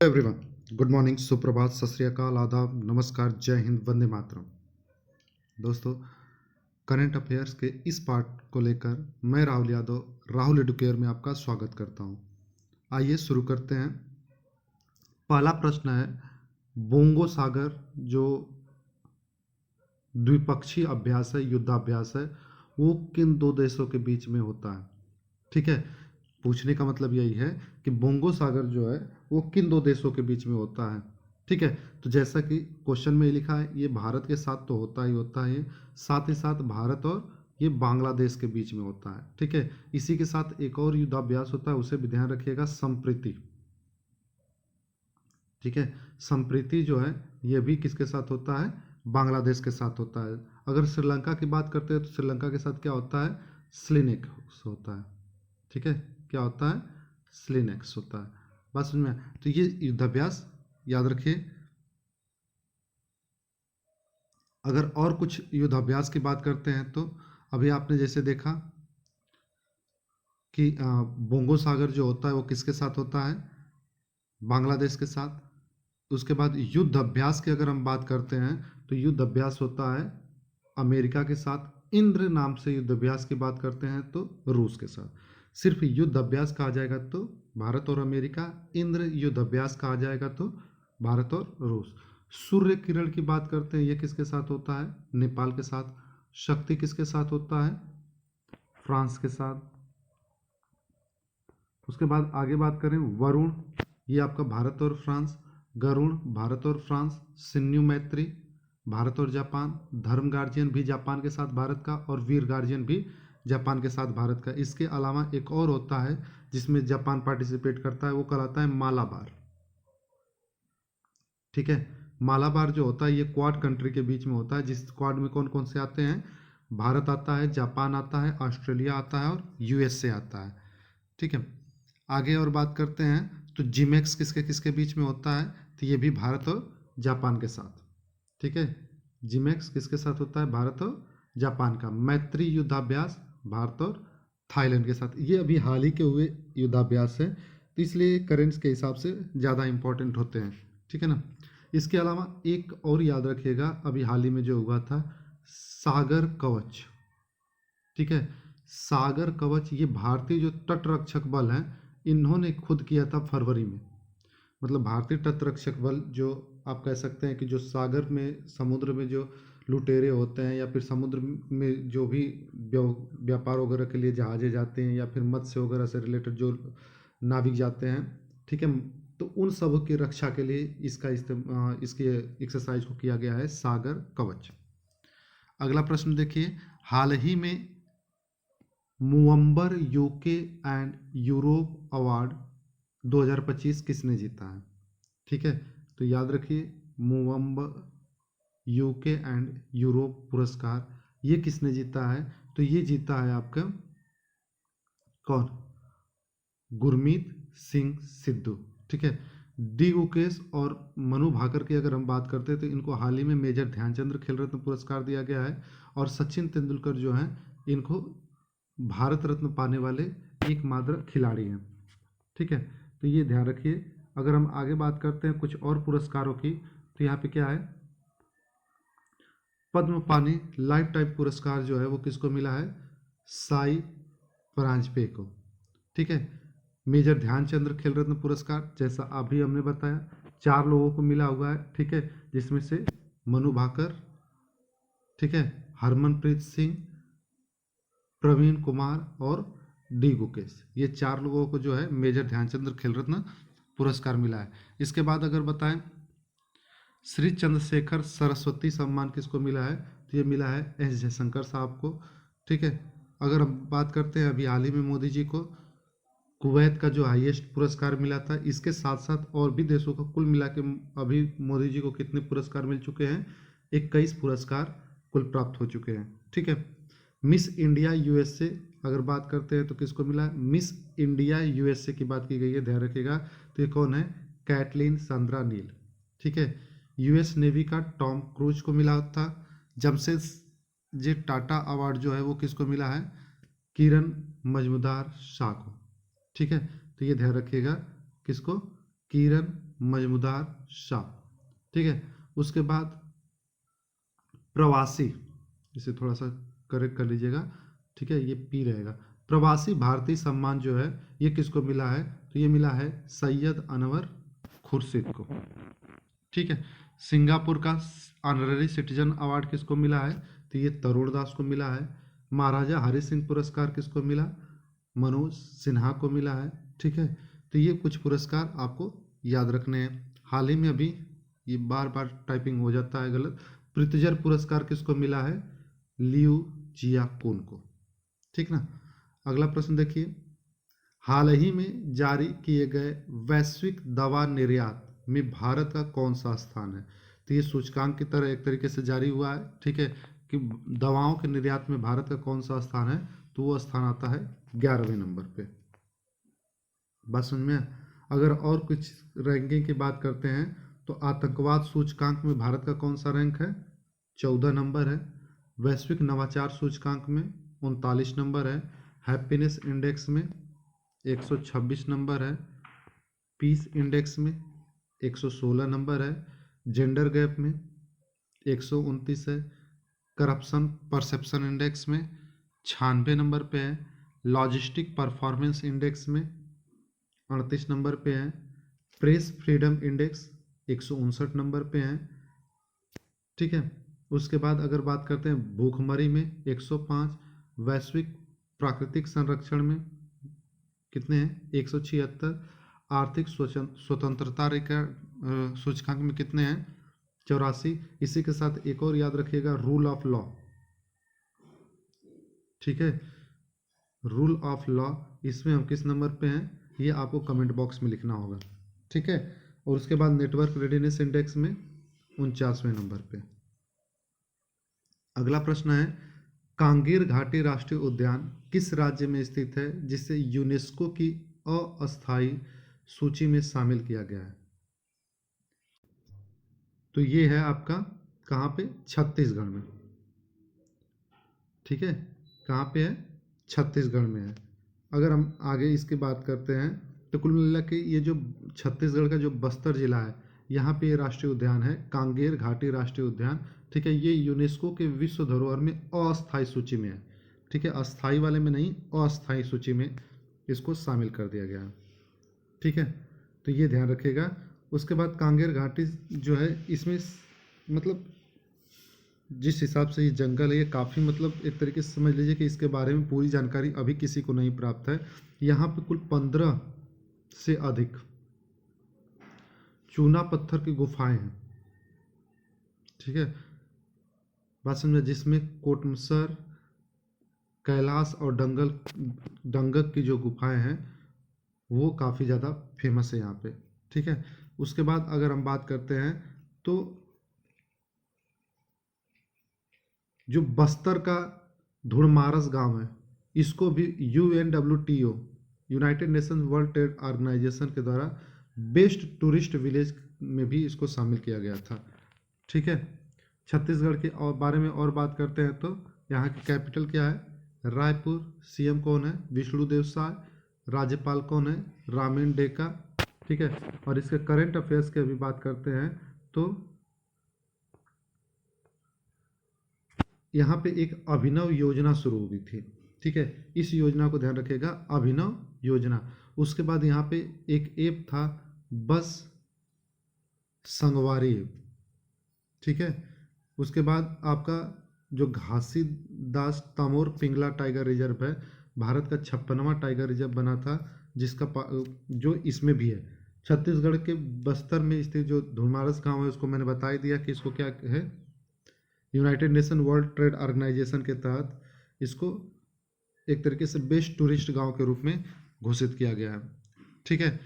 Everyone, good morning, सुप्रभात, सत श्री अकाल, आदाब, नमस्कार, जय हिंद, वंदे मातरम। दोस्तों, करंट अफेयर्स के इस पार्ट को लेकर मैं राहुल यादव राहुल एडुकेयर में आपका स्वागत करता हूं। आइए शुरू करते हैं। पहला प्रश्न है, बोंगो सागर जो द्विपक्षीय अभ्यास है, युद्धाभ्यास है, वो किन दो देशों के बीच में होता है? ठीक है, पूछने का मतलब यही है कि बोंगो सागर जो है वो किन दो देशों के बीच में होता है। ठीक है, तो जैसा कि क्वेश्चन में लिखा है, ये भारत के साथ तो होता ही साथ ही साथ भारत और ये बांग्लादेश के बीच में होता है। ठीक है, इसी के साथ एक और युद्धाभ्यास होता है, उसे भी ध्यान रखिएगा, संप्रीति। ठीक है, संप्रीति जो है ये भी किसके साथ होता है? बांग्लादेश के साथ होता है। अगर श्रीलंका की बात करते हैं तो श्रीलंका के साथ क्या होता है? स्लिनेक्स होता है। ठीक है, क्या होता है? स्लिनेक्स होता है। बात समझ में? तो ये युद्धाभ्यास याद रखिए। अगर और कुछ युद्धाभ्यास की बात करते हैं तो अभी आपने जैसे देखा कि बोंगो सागर जो होता है वो किसके साथ होता है? बांग्लादेश के साथ। उसके बाद युद्ध अभ्यास की अगर हम बात करते हैं तो युद्ध अभ्यास होता है अमेरिका के साथ। इंद्र नाम से युद्ध अभ्यास की बात करते हैं तो रूस के साथ। सिर्फ युद्ध अभ्यास कहा जाएगा तो भारत और अमेरिका, इंद्र युद्ध अभ्यास कहा जाएगा तो भारत और रूस। सूर्य किरण की बात करते हैं, ये किसके साथ होता है? नेपाल के साथ। शक्ति किसके साथ होता है? फ्रांस के साथ। उसके बाद आगे बात करें, वरुण, ये आपका भारत और फ्रांस। गरुण भारत और फ्रांस। सिन्यु मैत्री भारत और जापान। धर्म गार्जियन भी जापान के साथ भारत का, और वीर गार्जियन भी जापान के साथ भारत का। इसके अलावा एक और होता है जिसमें जापान पार्टिसिपेट करता है, वो कहलाता है मालाबार। ठीक है, मालाबार जो होता है ये क्वाड कंट्री के बीच में होता है, जिस क्वाड में कौन कौन से आते हैं? भारत आता है, जापान आता है, ऑस्ट्रेलिया आता है और यूएसए आता है। ठीक है, आगे और बात करते हैं तो जिमेक्स किसके किसके बीच में होता है? तो ये भी भारत और जापान के साथ। ठीक है, जिमेक्स किसके साथ होता है? भारत और जापान का। मैत्री युद्धाभ्यास भारत और थाईलैंड के साथ। ये अभी हाल ही के हुए युद्धाभ्यास है, तो इसलिए करेंट्स के हिसाब से ज़्यादा इंपॉर्टेंट होते हैं। ठीक है ना। इसके अलावा एक और याद रखिएगा, अभी हाल ही में जो हुआ था, सागर कवच। ठीक है, सागर कवच ये भारतीय जो तटरक्षक बल हैं इन्होंने खुद किया था फरवरी में। मतलब भारतीय तटरक्षक बल, जो आप कह सकते हैं कि जो सागर में, समुद्र में जो लुटेरे होते हैं, या फिर समुद्र में जो भी व्यापार वगैरह के लिए जहाज़ें जाते हैं, या फिर मत्स्य वगैरह से रिलेटेड जो नाविक जाते हैं, ठीक है, तो उन सब की रक्षा के लिए इसकी एक्सरसाइज को किया गया है सागर कवच। अगला प्रश्न देखिए, हाल ही में मुवंबर यूके एंड यूरोप अवार्ड 2025 किसने जीता है? ठीक है, तो याद रखिए, मुवंबर यूके एंड यूरोप पुरस्कार ये किसने जीता है? तो ये जीता है आपका कौन? गुरमीत सिंह सिद्धू। ठीक है, डी गुकेश और मनु भाकर की अगर हम बात करते हैं तो इनको हाल ही में मेजर ध्यानचंद्र खेल रत्न पुरस्कार दिया गया है, और सचिन तेंदुलकर जो हैं इनको भारत रत्न पाने वाले एकमात्र खिलाड़ी हैं। ठीक है, तो ये ध्यान रखिए। अगर हम आगे बात करते हैं कुछ और पुरस्कारों की, तो यहाँ पे क्या है, पद्म पानी लाइफ टाइम पुरस्कार जो है वो किसको मिला है? साई परांजपे को। ठीक है, मेजर ध्यानचंद्र खेल रत्न पुरस्कार जैसा अभी हमने बताया 4 लोगों को मिला हुआ है। ठीक है, जिसमें से मनु भाकर, ठीक है, हरमनप्रीत सिंह, प्रवीण कुमार और डी गुकेश, ये 4 लोगों को जो है मेजर ध्यानचंद्र खेल रत्न पुरस्कार मिला है। इसके बाद अगर बताएं, श्री चंद्रशेखर सरस्वती सम्मान किसको मिला है? तो ये मिला है एस जयशंकर साहब को। ठीक है, अगर हम बात करते हैं अभी हाल ही में मोदी जी को कुवैत का जो हाईएस्ट पुरस्कार मिला था, इसके साथ साथ और भी देशों को कुल मिला के अभी मोदी जी को कितने पुरस्कार मिल चुके हैं? 21 पुरस्कार कुल प्राप्त हो चुके हैं। ठीक है, मिस इंडिया यूएसए अगर बात करते हैं तो किसको मिला है? मिस इंडिया यूएसए की बात की गई है, ध्यान रखिएगा। तो ये कौन है? कैटलिन सांद्रा नील। ठीक है, यूएस नेवी का टॉम क्रूज को मिला था। जमशेदजी टाटा अवार्ड जो है वो किसको मिला है? किरण मजूमदार शाह को। ठीक है, तो ये ध्यान रखिएगा, किसको? किरण मजमूदार शाह। ठीक है, उसके बाद प्रवासी, इसे थोड़ा सा करेक्ट कर लीजिएगा, ठीक है, ये पी रहेगा। प्रवासी भारतीय सम्मान जो है ये किसको मिला है, तो ये मिला है सैयद अनवर खुर्शीद को। ठीक है, सिंगापुर का ऑनररी सिटीजन अवार्ड किसको मिला है, तो ये तरुण दास को मिला है। महाराजा हरि सिंह पुरस्कार किसको मिला, मनोज सिन्हा को मिला है। ठीक है, तो ये कुछ पुरस्कार आपको याद रखने हैं। हाल ही में अभी ये बार बार टाइपिंग हो जाता है गलत, प्रित्जर पुरस्कार किसको मिला है, लियू जियाकुन को। ठीक ना। अगला प्रश्न देखिए, हाल ही में जारी किए गए वैश्विक दवा निर्यात में भारत का कौन सा स्थान है, तो ये सूचकांक की तरह एक तरीके से जारी हुआ है। ठीक है, कि दवाओं के निर्यात में भारत का कौन सा स्थान है, तो वो स्थान आता है 11वें नंबर पे। बात समझ में। अगर और कुछ रैंकिंग की बात करते हैं तो आतंकवाद सूचकांक में भारत का कौन सा रैंक है, 14 नंबर है। वैश्विक नवाचार सूचकांक में 39 नंबर है। हैप्पीनेस इंडेक्स में 126 नंबर है। पीस इंडेक्स में 116 नंबर है। जेंडर गैप में 129 है। करप्शन परसेप्शन इंडेक्स में 96 नंबर पे है। लॉजिस्टिक परफॉर्मेंस इंडेक्स में 38 नंबर पे है। प्रेस फ्रीडम इंडेक्स 159 नंबर पे है। ठीक है, उसके बाद अगर बात करते हैं भूखमरी में 105, वैश्विक प्राकृतिक संरक्षण में कितने हैं, 176, आर्थिक स्वतंत्रता रेखा सूचकांक में कितने हैं, 84। इसी के साथ एक और याद रखिएगा, रूल ऑफ लॉ। ठीक है, रूल ऑफ लॉ, इसमें हम किस नंबर पे हैं, ये आपको कमेंट बॉक्स में लिखना होगा। ठीक है, और उसके बाद नेटवर्क रेडीनेस इंडेक्स में 49वें नंबर पे। अगला प्रश्न है, कांगेर घाटी राष्ट्रीय उद्यान किस राज्य में स्थित है जिसे यूनेस्को की अस्थायी सूची में शामिल किया गया है, तो ये है आपका कहाँ पे, छत्तीसगढ़ में। ठीक है, कहाँ पे है, छत्तीसगढ़ में है। अगर हम आगे इसकी बात करते हैं तो कुल मिला के ये जो छत्तीसगढ़ का जो बस्तर जिला है, यहाँ पे ये राष्ट्रीय उद्यान है, कांगेर घाटी राष्ट्रीय उद्यान। ठीक है, ये यूनेस्को के विश्व धरोहर में अस्थायी सूची में है। ठीक है, अस्थायी वाले में नहीं, अस्थायी सूची में इसको शामिल कर दिया गया है। ठीक है, तो ये ध्यान रखिएगा। उसके बाद कांगेर घाटी जो है, इसमें मतलब जिस हिसाब से ये जंगल है, ये काफ़ी मतलब एक तरीके से समझ लीजिए कि इसके बारे में पूरी जानकारी अभी किसी को नहीं प्राप्त है। यहाँ पे कुल 15 से अधिक चूना पत्थर की गुफाएं हैं। ठीक है, बात समझे, जिसमें कोटमसर, कैलाश और डंगक की जो गुफाएं हैं वो काफ़ी ज़्यादा फेमस है यहाँ पे। ठीक है, उसके बाद अगर हम बात करते हैं तो जो बस्तर का धुड़मारस गांव है, इसको भी UNWTO, United Nations World Trade Organization के द्वारा बेस्ट टूरिस्ट विलेज में भी इसको शामिल किया गया था। ठीक है, छत्तीसगढ़ के और बारे में और बात करते हैं तो यहाँ की कैपिटल क्या है, रायपुर। CM कौन है, विष्णुदेव साय। राज्यपाल कौन है, रामेन डेका। ठीक है, और इसके करंट अफेयर्स की अभी बात करते हैं तो यहाँ पे एक अभिनव योजना शुरू हुई थी। ठीक है, इस योजना को ध्यान रखिएगा, अभिनव योजना। उसके बाद यहाँ पे एक ऐप था, बस संगवारी ऐप। ठीक है, उसके बाद आपका जो घासीदास तमोर पिंगला टाइगर रिजर्व है, भारत का 56वां टाइगर रिजर्व बना था, जिसका जो इसमें भी है। छत्तीसगढ़ के बस्तर में स्थित जो धुड़मारस गांव है, उसको मैंने बता ही दिया कि इसको क्या है, United Nation World Trade Organization के तहत इसको एक तरीके से बेस्ट टूरिस्ट गांव के रूप में घोषित किया गया है। ठीक है,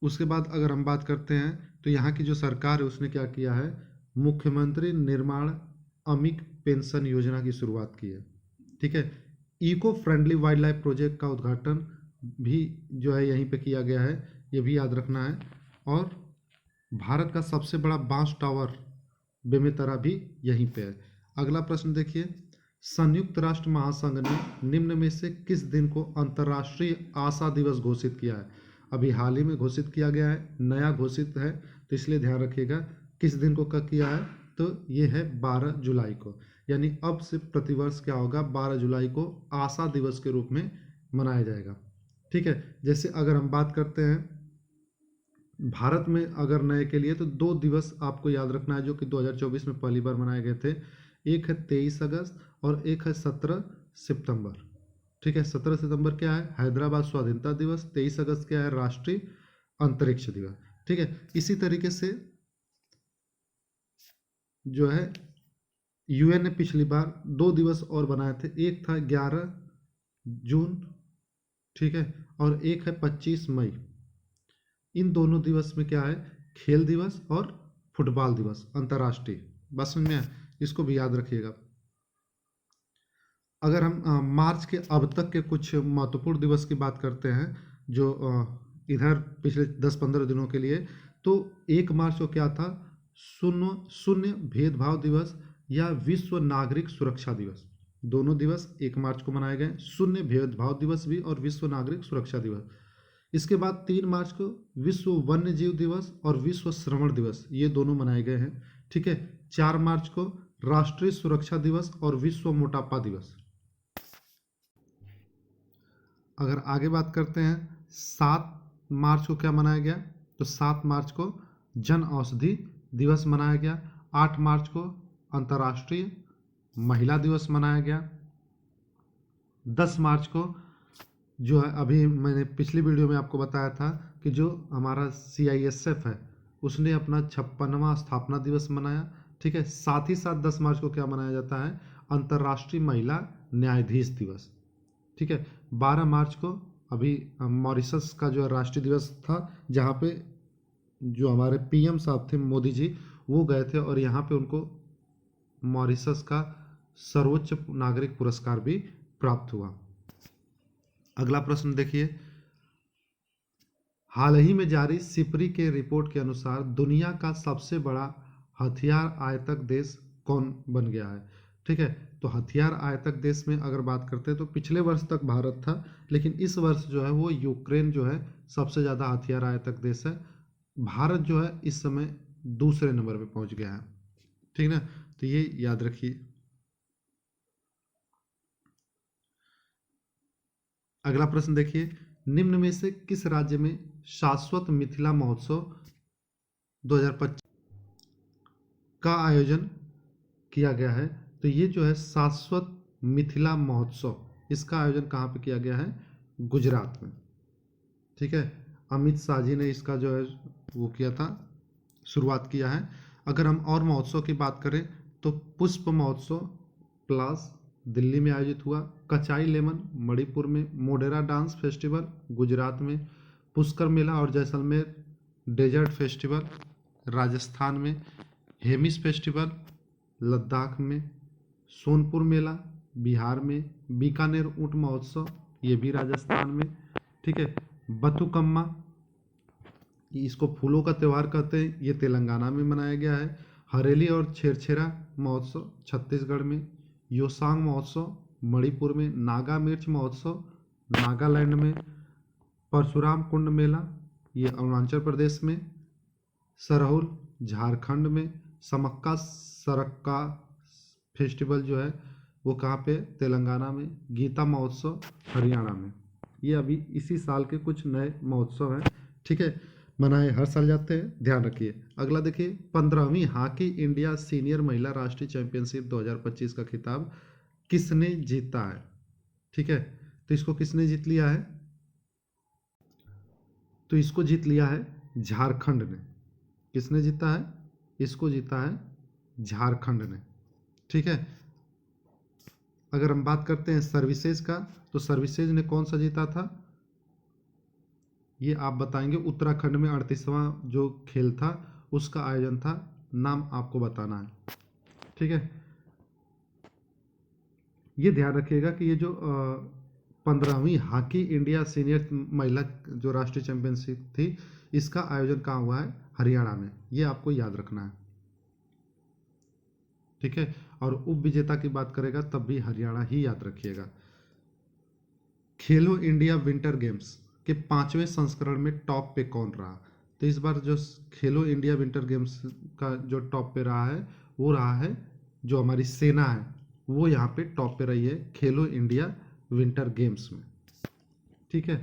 उसके बाद अगर हम बात करते हैं तो यहाँ की जो सरकार है उसने क्या किया है, मुख्यमंत्री निर्माण अमिक पेंशन योजना की शुरुआत की है। ठीक है, eco friendly wildlife project का उद्घाटन भी जो है यहीं पे किया गया है, ये भी याद रखना है। और भारत का सबसे बड़ा बांस टावर बेमेतरा भी यहीं पे है। अगला प्रश्न देखिए, संयुक्त राष्ट्र महासंघ ने निम्न में से किस दिन को अंतर्राष्ट्रीय आशा दिवस घोषित किया है। अभी हाल ही में घोषित किया गया है, नया घोषित है, तो इसलिए ध्यान रखिएगा किस दिन को कब किया है, तो ये है 12 जुलाई को। यानी अब से प्रतिवर्ष क्या होगा, 12 जुलाई को आशा दिवस के रूप में मनाया जाएगा। ठीक है, जैसे अगर हम बात करते हैं भारत में अगर नए के लिए, तो 2 दिवस आपको याद रखना है जो कि 2024 में पहली बार मनाए गए थे। एक है 23 अगस्त और एक है 17 सितंबर। ठीक है, 17 सितंबर क्या है, हैदराबाद स्वाधीनता दिवस। 23 अगस्त क्या है, राष्ट्रीय अंतरिक्ष दिवस। ठीक है, इसी तरीके से जो है यूएन ने पिछली बार 2 दिवस और बनाए थे, एक था 11 जून, ठीक है, और एक है 25 मई। इन दोनों दिवस में क्या है, खेल दिवस और फुटबॉल दिवस अंतर्राष्ट्रीय। बस में इसको भी याद रखिएगा। अगर हम मार्च के अब तक के कुछ महत्वपूर्ण दिवस की बात करते हैं जो इधर पिछले 10-15 दिनों के लिए, तो 1 मार्च को क्या था, शून्य शून्य भेदभाव दिवस या विश्व नागरिक सुरक्षा दिवस। दोनों दिवस 1 मार्च को मनाए गए, शून्य भेदभाव दिवस भी और विश्व नागरिक सुरक्षा दिवस। इसके बाद 3 मार्च को विश्व वन्य जीव दिवस और विश्व श्रवण दिवस, ये दोनों मनाए गए हैं। ठीक है, 4 मार्च को राष्ट्रीय सुरक्षा दिवस और विश्व मोटापा दिवस। अगर आगे बात करते हैं 7 मार्च को क्या मनाया गया, तो 7 मार्च को जन औषधि दिवस मनाया गया। 8 मार्च को अंतर्राष्ट्रीय महिला दिवस मनाया गया। 10 मार्च को जो है, अभी मैंने पिछली वीडियो में आपको बताया था कि जो हमारा CISF है उसने अपना 56वां स्थापना दिवस मनाया। ठीक है, साथ ही साथ 10 मार्च को क्या मनाया जाता है, अंतर्राष्ट्रीय महिला न्यायाधीश दिवस। ठीक है, 12 मार्च को अभी मॉरिशस का जो राष्ट्रीय दिवस था, जहाँ पे जो हमारे PM साहब थे मोदी जी, वो गए थे और यहाँ पे उनको मॉरिशस का सर्वोच्च नागरिक पुरस्कार भी प्राप्त हुआ। अगला प्रश्न देखिए, हाल ही में जारी सिपरी के रिपोर्ट के अनुसार दुनिया का सबसे बड़ा हथियार आयातक देश कौन बन गया है। ठीक है, तो हथियार आयातक देश में अगर बात करते हैं तो पिछले वर्ष तक भारत था, लेकिन इस वर्ष जो है वो यूक्रेन जो है सबसे ज़्यादा हथियार आयातक देश है। भारत जो है इस समय दूसरे नंबर पे पहुंच गया है। ठीक ना, तो ये याद रखिए। अगला प्रश्न देखिए, निम्न में से किस राज्य में शाश्वत मिथिला महोत्सव 2025 का आयोजन किया गया है। तो ये जो है शाश्वत मिथिला महोत्सव, इसका आयोजन कहाँ पे किया गया है, गुजरात में। ठीक है, अमित शाह जी ने इसका जो है वो किया था, शुरुआत किया है। अगर हम और महोत्सव की बात करें तो पुष्प महोत्सव प्लास दिल्ली में आयोजित हुआ, कचाई लेमन मणिपुर में, मोढेरा डांस फेस्टिवल गुजरात में, पुष्कर मेला और जैसलमेर डेजर्ट फेस्टिवल राजस्थान में, हेमिस फेस्टिवल लद्दाख में, सोनपुर मेला बिहार में, बीकानेर ऊंट महोत्सव ये भी राजस्थान में। ठीक है, बथुकम्मा, इसको फूलों का त्यौहार कहते हैं, ये तेलंगाना में मनाया गया है। हरेली और छेरछेरा महोत्सव छत्तीसगढ़ में, योसांग महोत्सव मणिपुर में, नागा मिर्च महोत्सव नागालैंड में, परशुराम कुंड मेला ये अरुणाचल प्रदेश में, सरहुल झारखंड में, समक्का सरक्का फेस्टिवल जो है वो कहाँ पे, तेलंगाना में, गीता महोत्सव हरियाणा में। ये अभी इसी साल के कुछ नए महोत्सव हैं। ठीक है, मनाए हर साल जाते हैं, ध्यान रखिए। अगला देखिए, 15वीं हॉकी इंडिया सीनियर महिला राष्ट्रीय चैंपियनशिप 2025 का खिताब किसने जीता है। ठीक है, तो इसको किसने जीत लिया है, तो इसको जीत लिया है झारखंड ने। किसने जीता है, इसको जीता है झारखंड ने। ठीक है, अगर हम बात करते हैं सर्विसेज का, तो सर्विसेज ने कौन सा जीता था, ये आप बताएंगे। उत्तराखंड में 38वां जो खेल था उसका आयोजन था, नाम आपको बताना है। ठीक है, ये ध्यान रखिएगा कि ये जो 15वीं हॉकी इंडिया सीनियर महिला जो राष्ट्रीय चैंपियनशिप थी, इसका आयोजन कहाँ हुआ है, हरियाणा में। ये आपको याद रखना है। ठीक है, और उप विजेता की बात करेगा तब भी हरियाणा ही याद रखिएगा। खेलो इंडिया विंटर गेम्स के 5वें संस्करण में टॉप पे कौन रहा? तो इस बार जो खेलो इंडिया विंटर गेम्स का जो टॉप पे रहा है वो रहा है जो हमारी सेना है, वो यहाँ पे टॉप पे रही है खेलो इंडिया विंटर गेम्स में। ठीक है,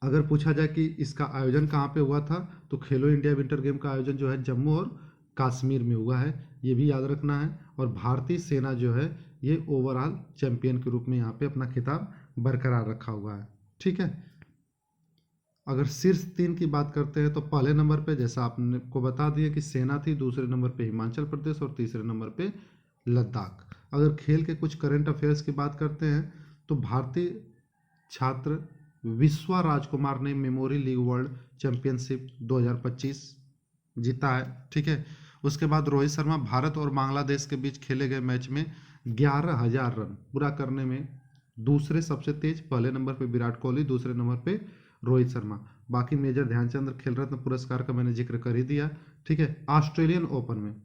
अगर पूछा जाए कि इसका आयोजन कहाँ पे हुआ था, तो खेलो इंडिया विंटर गेम का आयोजन जो है जम्मू और कश्मीर में हुआ है, ये भी याद रखना है। और भारतीय सेना जो है ये ओवरऑल चैंपियन के रूप में यहाँ पे अपना खिताब बरकरार रखा हुआ है। ठीक है, अगर शीर्ष 3 की बात करते हैं तो पहले नंबर पे जैसा आपने को बता दिया कि सेना थी, दूसरे नंबर पे हिमाचल प्रदेश और तीसरे नंबर पे लद्दाख। अगर खेल के कुछ करंट अफेयर्स की बात करते हैं तो भारतीय छात्र विश्वा राजकुमार ने मेमोरी लीग वर्ल्ड चैंपियनशिप 2025 जीता है। ठीक है, उसके बाद रोहित शर्मा भारत और बांग्लादेश के बीच खेले गए मैच में 11,000 रन पूरा करने में दूसरे सबसे तेज, पहले नंबर पे विराट कोहली, दूसरे नंबर पे रोहित शर्मा। बाकी मेजर ध्यानचंद खेल रत्न पुरस्कार का मैंने जिक्र कर ही दिया। ठीक है, ऑस्ट्रेलियन ओपन में,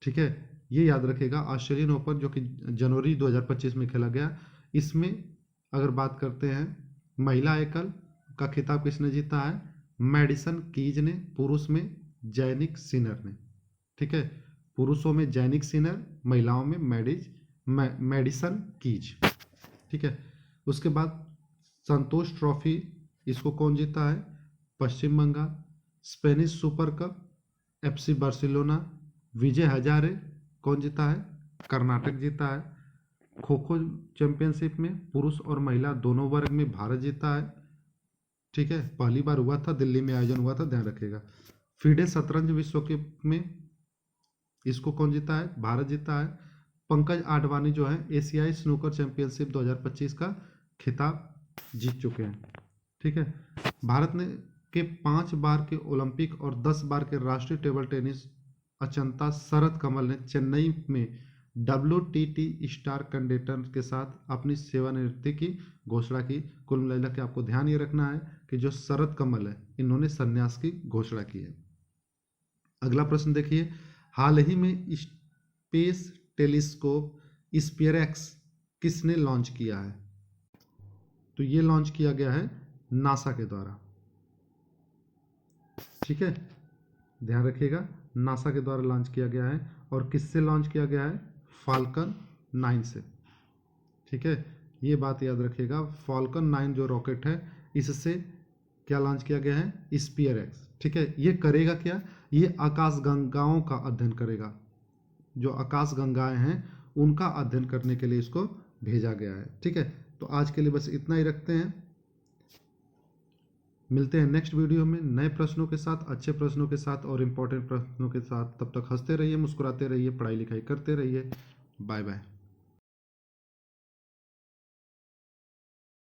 ठीक है, ये याद रखेगा ऑस्ट्रेलियन ओपन जो कि जनवरी 2025 में खेला गया, इसमें अगर बात करते हैं महिला एकल का खिताब किसने जीता है? मैडिसन कीज ने, पुरुष में जैनिक सिनर ने। ठीक है, पुरुषों में जैनिक सिनर, महिलाओं में मैडिसन कीज। ठीक है, उसके बाद संतोष ट्रॉफी, इसको कौन जीता है? Paschim Bangal. Spanish super cup FC Barcelona, Vijay Hazare कौन जीता है? कर्नाटक जीता है। खो खो चैंपियनशिप में पुरुष और महिला दोनों वर्ग में भारत जीता है। ठीक है, पहली बार हुआ था, दिल्ली में आयोजन हुआ था, ध्यान रखिएगा। फीडे शतरंज विश्व कप में इसको कौन जीता है? भारत जीता है। पंकज आडवाणी जो है एशियाई स्नूकर चैंपियनशिप 2025 का खिताब जीत चुके हैं। ठीक है, भारत ने के 5 बार के ओलंपिक और 10 बार के राष्ट्रीय टेबल टेनिस अचंता शरद कमल ने चेन्नई में WTT स्टार कंटेंडर के साथ अपनी सेवानिवृत्ति की घोषणा की। कुल मिला के आपको ध्यान ये रखना है कि जो शरद कमल है इन्होंने संन्यास की घोषणा की है। अगला प्रश्न देखिए, हाल ही में स्पेस टेलीस्कोप स्पियरएक्स किसने लॉन्च किया है? तो ये लॉन्च किया गया है नासा के द्वारा। ठीक है, ध्यान रखिएगा, नासा के द्वारा लॉन्च किया गया है। और किससे लॉन्च किया गया है? फाल्कन 9 से। ठीक है, ये बात याद रखिएगा, फाल्कन 9 जो रॉकेट है इससे क्या लॉन्च किया गया है? स्पियरएक्स। ठीक है, ये करेगा क्या? ये आकाश गंगाओं का अध्ययन करेगा, जो आकाश गंगाएं हैं उनका अध्ययन करने के लिए इसको भेजा गया है। ठीक है, तो आज के लिए बस इतना ही रखते हैं, मिलते हैं नेक्स्ट वीडियो में नए प्रश्नों के साथ, अच्छे प्रश्नों के साथ और इम्पोर्टेंट प्रश्नों के साथ। तब तक हंसते रहिए, मुस्कुराते रहिए, पढ़ाई लिखाई करते रहिए। Bye bye.